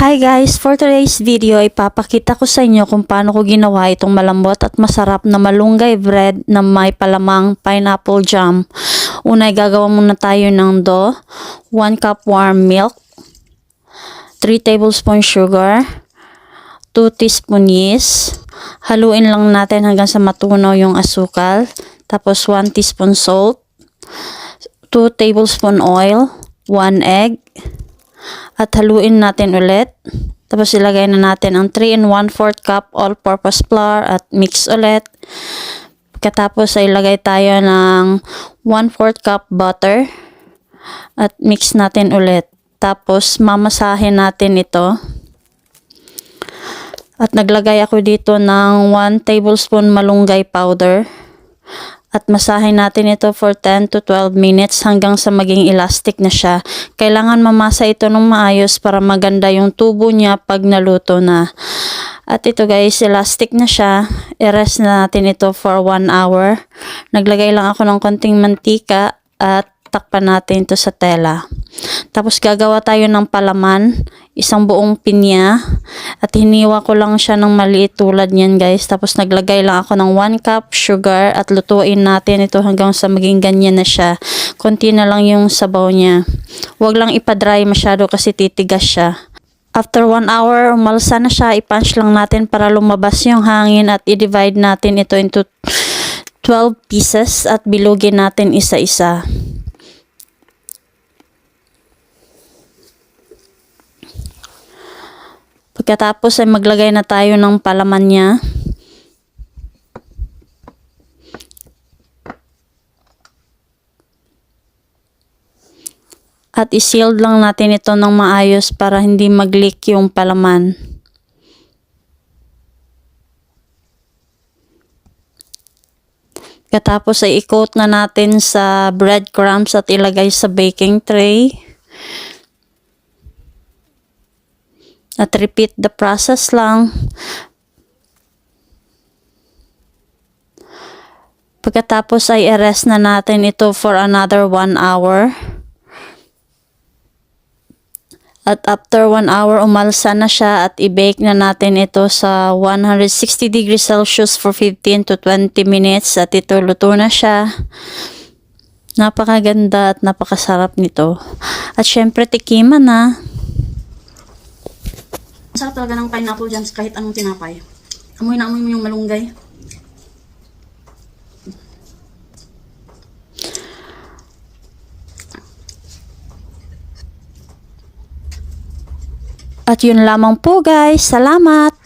Hi guys! For today's video, ipapakita ko sa inyo kung paano ko ginawa itong malambot at masarap na malunggay bread na may palamang pineapple jam. Una, gagawa muna tayo ng dough, 1 cup warm milk, 3 tablespoon sugar, 2 teaspoon yeast. Haluin lang natin hanggang sa matunaw yung asukal. Tapos 1 teaspoon salt, 2 tablespoon oil, 1 egg. At haluin natin ulit. Tapos ilagay na natin ang 3 and 1/4 cup all-purpose flour at mix ulit. Pagkatapos ay ilagay tayo ng 1/4 cup butter at mix natin ulit. Tapos mamasahin natin ito. At naglagay ako dito ng 1 tablespoon malunggay powder. At masahin natin ito for 10 to 12 minutes hanggang sa maging elastic na siya. Kailangan mamasa ito ng maayos para maganda yung tubo niya pag naluto na. At ito guys, elastic na siya. I-rest na natin ito for 1 hour. Naglagay lang ako ng konting mantika at takpan natin ito sa tela. Tapos gagawa tayo ng palaman, isang buong pinya, at hiniwa ko lang siya ng maliit tulad niyan guys. Tapos naglagay lang ako ng 1 cup sugar at lutuin natin ito hanggang sa maging ganyan na siya. Konti na lang yung sabaw niya. Huwag lang ipa-dry masyado kasi titigas siya. After 1 hour, umalsa na siya. I-punch lang natin para lumabas yung hangin at i-divide natin ito into 12 pieces at bilugin natin isa-isa. Pagkatapos ay maglagay na tayo ng palaman niya. At i-sealed lang natin ito ng maayos para hindi mag-leak yung palaman. Pagkatapos ay i-coat na natin sa breadcrumbs at ilagay sa baking tray. At repeat the process lang. Pagkatapos ay i-rest na natin ito for another 1 hour. At after 1 hour, umalsa na siya at i-bake na natin ito sa 160 degrees Celsius for 15 to 20 minutes. At ito, luto na siya. Napakaganda at napakasarap nito. At syempre, tikiman na. Sarap talaga ng pineapple jam kahit anong tinapay. Amoy na amoy mo yung malunggay. At yun lamang po guys. Salamat!